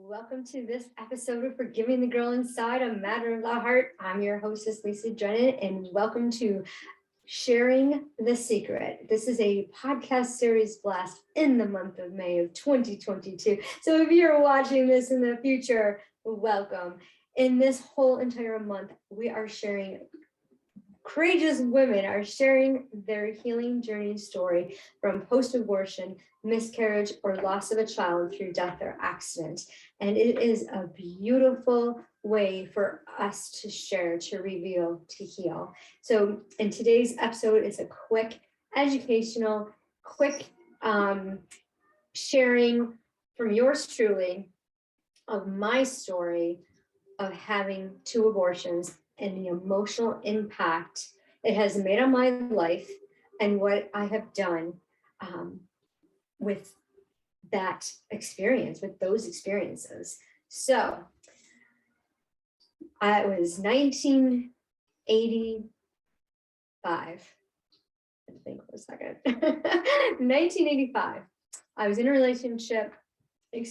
Welcome to this episode of Forgiving the Girl Inside, a Matter of the Heart. I'm your hostess, Lisa Drennon, and welcome to Sharing the Secret. This is a podcast series blast in the month of May of 2022. So if you're watching this in the future, welcome. In this whole entire month, we are sharing courageous women are sharing their healing journey story from post-abortion, miscarriage, or loss of a child through death or accident. And it is a beautiful way for us to share, to reveal, to heal. So in today's episode, it's a quick educational, sharing from yours truly of my story of having 2 abortions and the emotional impact it has made on my life and what I have done with that experience, with those experiences. So it was 1985. I think for a second. 1985. I was in a relationship, a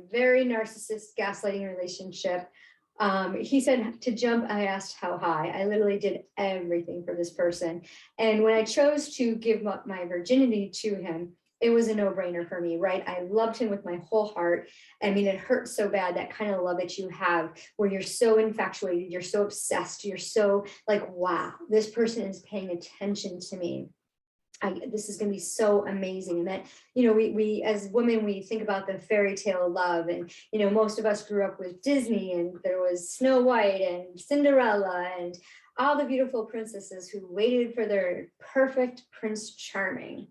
very narcissistic, gaslighting relationship. He said to jump. I asked how high. I literally did everything for this person. And when I chose to give up my virginity to him, it was a no-brainer for me, right? I loved him with my whole heart. I mean, it hurt so bad, that kind of love that you have where you're so infatuated, you're so obsessed, you're so like, wow, this person is paying attention to me. This is going to be so amazing. And that, we as women, we think about the fairy tale love, and, most of us grew up with Disney, and there was Snow White and Cinderella and all the beautiful princesses who waited for their perfect Prince Charming.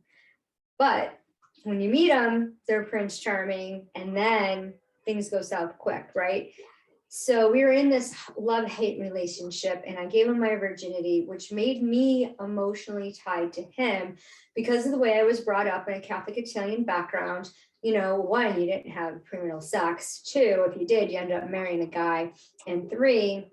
But when you meet them, they're Prince Charming, and then things go south quick, right? So we were in this love-hate relationship, and I gave him my virginity, which made me emotionally tied to him because of the way I was brought up in a Catholic Italian background. 1, you didn't have premarital sex. 2, if you did, you ended up marrying a guy. And 3,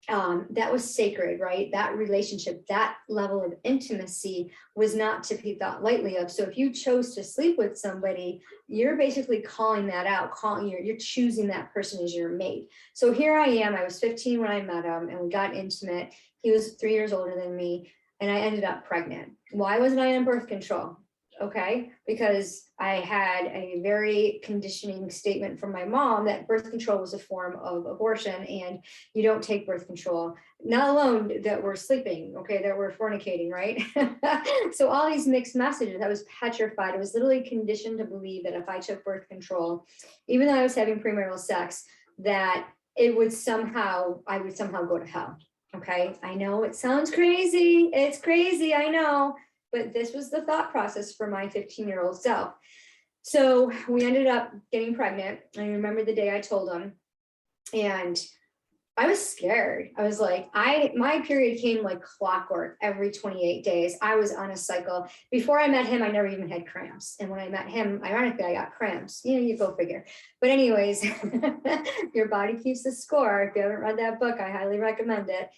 that was sacred, right? That relationship, that level of intimacy was not to be thought lightly of. So if you chose to sleep with somebody, you're basically calling that out, you're choosing that person as your mate. So here I am, I was 15 when I met him, and we got intimate. He was 3 years older than me, and I ended up pregnant. Why wasn't I on birth control? Okay, because I had a very conditioning statement from my mom that birth control was a form of abortion, and you don't take birth control, not alone that we're sleeping, okay, that we're fornicating, right? So all these mixed messages, I was petrified. I was literally conditioned to believe that if I took birth control, even though I was having premarital sex, that I would somehow go to hell. Okay, I know it sounds crazy. It's crazy, I know. But this was the thought process for my 15-year-old self. So we ended up getting pregnant. I remember the day I told him, and I was scared. I was like, my period came like clockwork every 28 days. I was on a cycle. Before I met him, I never even had cramps. And when I met him, ironically, I got cramps. You go figure. But anyways, your body keeps the score. If you haven't read that book, I highly recommend it.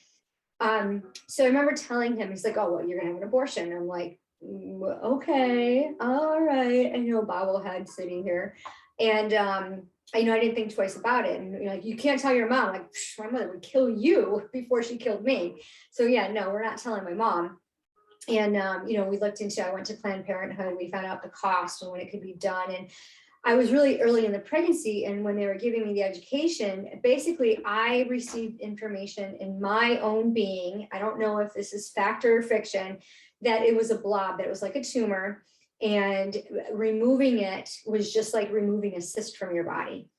So I remember telling him, he's like, oh, well, you're gonna have an abortion. I'm like, okay, all right. And bobblehead sitting here. And I didn't think twice about it. And like, you can't tell your mom, like, my mother would kill you before she killed me. So yeah, no, we're not telling my mom. And we looked into, I went to Planned Parenthood, we found out the cost and when it could be done. And I was really early in the pregnancy, and when they were giving me the education, basically I received information in my own being. I don't know if this is fact or fiction, that it was a blob, that it was like a tumor, and removing it was just like removing a cyst from your body.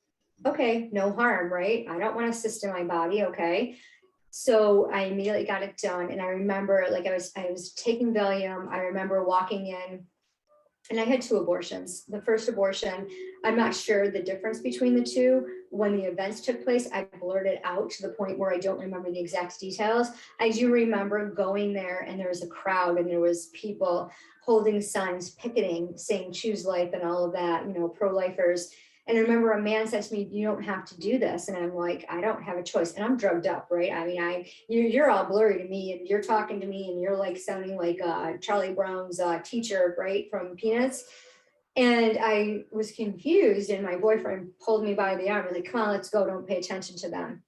Okay, no harm, right? I don't want a cyst in my body, okay? So I immediately got it done, and I remember like I was taking Valium. I remember walking in. And I had 2 abortions. The first abortion, I'm not sure the difference between the 2. When the events took place, I blurted out to the point where I don't remember the exact details. I do remember going there, and there was a crowd, and there was people holding signs, picketing, saying choose life and all of that, pro-lifers. And I remember a man said to me, you don't have to do this. And I'm like, I don't have a choice. And I'm drugged up, right? I mean, you're all blurry to me, and you're talking to me, and you're like sounding like Charlie Brown's teacher, right, from Peanuts. And I was confused, and my boyfriend pulled me by the arm. He's like, come on, let's go. Don't pay attention to them.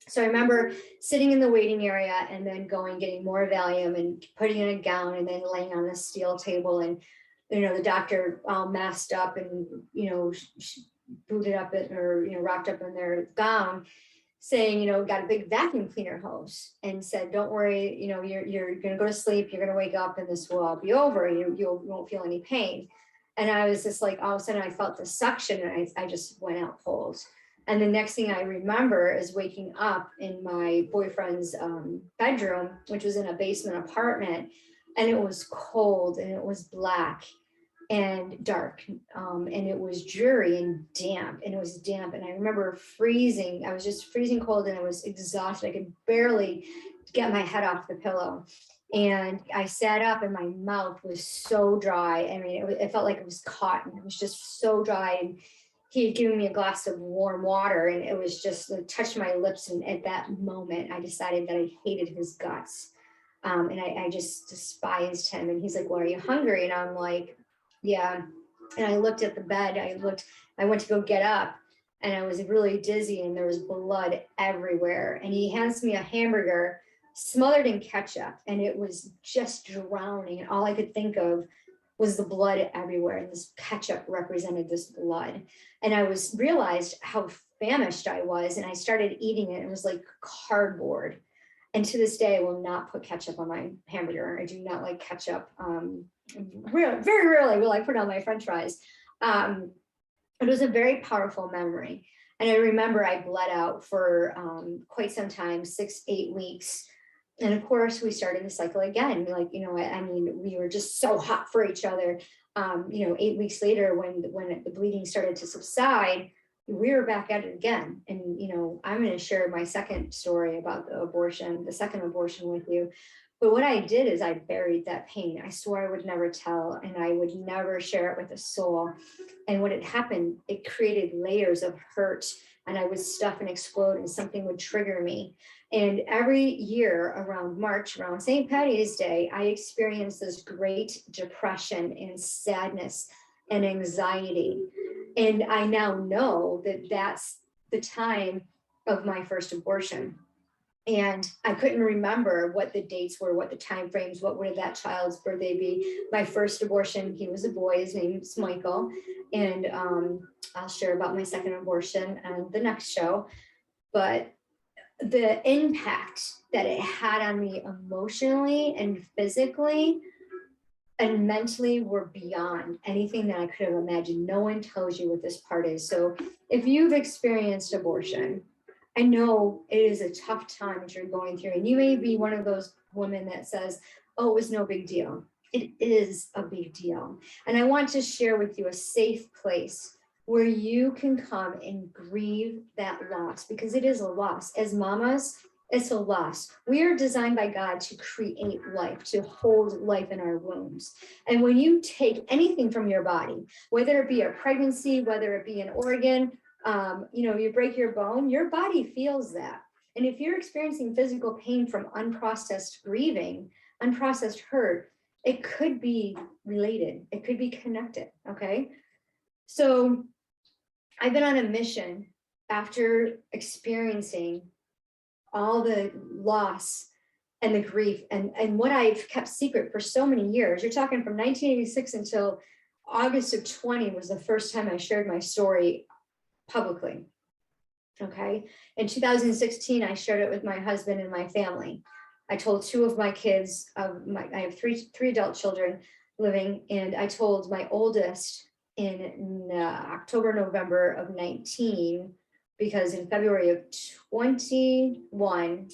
So I remember sitting in the waiting area and then going, getting more Valium and putting in a gown and then laying on the steel table. And, the doctor all masked up and, booted up it or, wrapped up in their gown, saying, got a big vacuum cleaner hose and said, don't worry, you're going to go to sleep. You're going to wake up and this will all be over. You won't feel any pain. And I was just like, all of a sudden I felt the suction and I just went out cold. And the next thing I remember is waking up in my boyfriend's bedroom, which was in a basement apartment, and it was cold and it was black and dark, and it was dreary and damp, and it was damp. And I remember freezing. I was just freezing cold and I was exhausted. I could barely get my head off the pillow. And I sat up and my mouth was so dry. I mean, it felt like it was cotton. It was just so dry. And he had given me a glass of warm water and it was just, it touched my lips. And at that moment, I decided that I hated his guts. And I just despised him. And he's like, well, are you hungry? And I'm like, yeah. And I looked at the bed. I went to go get up and I was really dizzy and there was blood everywhere. And he hands me a hamburger smothered in ketchup and it was just drowning. And all I could think of was the blood everywhere. And this ketchup represented this blood. And I realized how famished I was. And I started eating it. It was like cardboard. And to this day, I will not put ketchup on my hamburger. I do not like ketchup. Very rarely will I put on my French fries. It was a very powerful memory. And I remember I bled out for quite some time, 6-8 weeks. And of course, we started the cycle again. We were just so hot for each other. 8 weeks later, when the bleeding started to subside, we were back at it again. And, I'm going to share my second story about the second abortion with you. But what I did is I buried that pain. I swore I would never tell and I would never share it with a soul. And what had happened, it created layers of hurt and I would stuff and explode and something would trigger me. And every year around March, around St. Patty's Day, I experienced this great depression and sadness and anxiety. And I now know that that's the time of my first abortion. And I couldn't remember what the dates were, what the time frames, what would that child's birthday be. My first abortion, he was a boy, his name is Michael. And I'll share about my second abortion on the next show. But the impact that it had on me emotionally and physically and mentally were beyond anything that I could have imagined. No one tells you what this part is. So if you've experienced abortion, I know it is a tough time that you're going through, and you may be one of those women that says, oh, it was no big deal. It is a big deal. And I want to share with you a safe place where you can come and grieve that loss, because it is a loss. As mamas, it's a loss. We are designed by God to create life, to hold life in our wombs. And when you take anything from your body, whether it be a pregnancy, whether it be an organ, you break your bone, your body feels that. And if you're experiencing physical pain from unprocessed grieving, unprocessed hurt, it could be related. It could be connected. Okay. So I've been on a mission after experiencing all the loss and the grief and what I've kept secret for so many years. You're talking from 1986 until August of 20 was the first time I shared my story publicly. Okay. In 2016, I shared it with my husband and my family. I told two of my kids, I have three adult children living, and I told my oldest in October, November of 19, because in February of 21,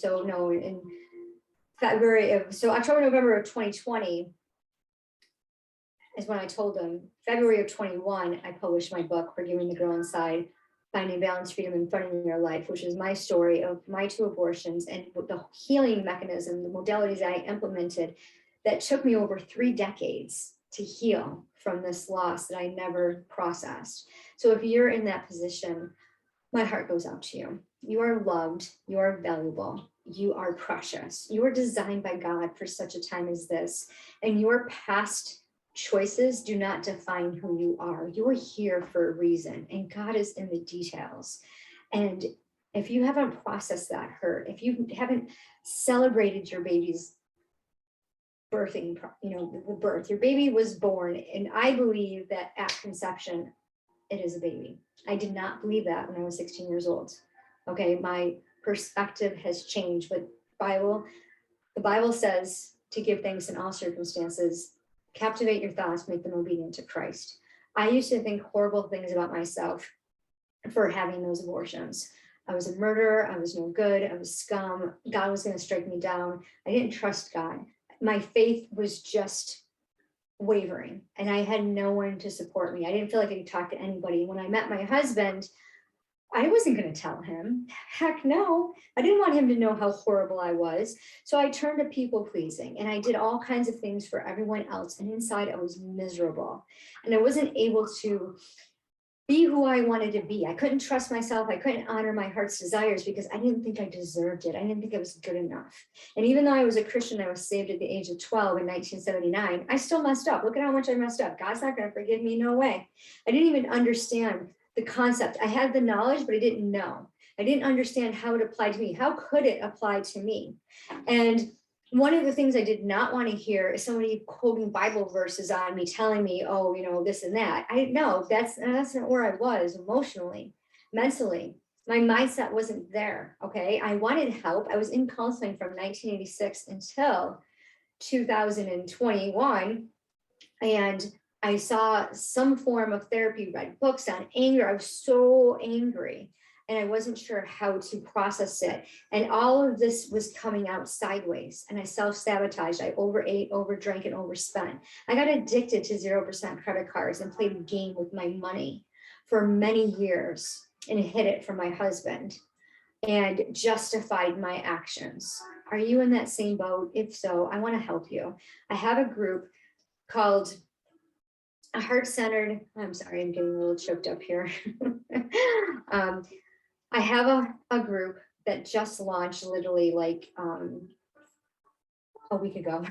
October, November of 2020 is when I told them. February of 21, I published my book, Forgiving the Girl Inside, Finding Balance, Freedom, and Fun in Your Life, which is my story of my 2 abortions and the healing mechanism, the modalities I implemented that took me over 3 decades to heal from this loss that I never processed. So if you're in that position, my heart goes out to you. You are loved, you are valuable, you are precious. You are designed by God for such a time as this, and your past choices do not define who you are. You're here for a reason, and God is in the details. And if you haven't processed that hurt, if you haven't celebrated your baby's birthing, the birth, your baby was born. And I believe that at conception, it is a baby. I did not believe that when I was 16 years old. Okay, my perspective has changed. But the Bible says to give thanks in all circumstances, captivate your thoughts, make them obedient to Christ. I used to think horrible things about myself for having those abortions. I was a murderer. I was no good. I was scum. God was going to strike me down. I didn't trust God. My faith was just wavering, and I had no one to support me. I didn't feel like I could talk to anybody. When I met my husband, I wasn't going to tell him. Heck no. I didn't want him to know how horrible I was. So I turned to people pleasing, and I did all kinds of things for everyone else. And inside I was miserable, and I wasn't able to be who I wanted to be. I couldn't trust myself. I couldn't honor my heart's desires because I didn't think I deserved it. I didn't think I was good enough. And even though I was a Christian, I was saved at the age of 12 in 1979, I still messed up. Look at how much I messed up. God's not going to forgive me. No way. I didn't even understand the concept. I had the knowledge, but I didn't know. I didn't understand how it applied to me. How could it apply to me? And one of the things I did not want to hear is somebody quoting Bible verses on me, telling me, oh, this and that. I know that's not where I was emotionally, mentally. My mindset wasn't there. Okay. I wanted help. I was in counseling from 1986 until 2021. And I saw some form of therapy, read books on anger. I was so angry, and I wasn't sure how to process it. And all of this was coming out sideways, and I self-sabotaged. I overate, overdrank, and overspent. I got addicted to 0% credit cards and played a game with my money for many years and hid it from my husband and justified my actions. Are you in that same boat? If so, I want to help you. I have a group called a heart-centered, I'm sorry, I'm getting a little choked up here. I have a group that just launched literally like a week ago.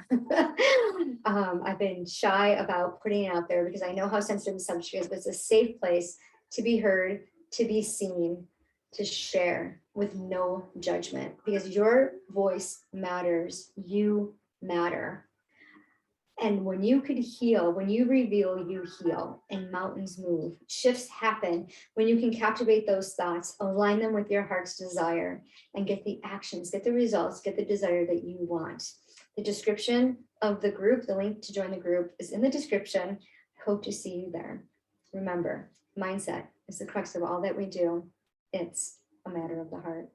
I've been shy about putting it out there because I know how sensitive the subject is, but it's a safe place to be heard, to be seen, to share with no judgment, because your voice matters. You matter. And when you could heal, when you reveal, you heal, and mountains move. Shifts happen when you can captivate those thoughts, align them with your heart's desire, and get the actions, get the results, get the desire that you want. The description of the group, the link to join the group is in the description. I hope to see you there. Remember, mindset is the crux of all that we do. It's a matter of the heart.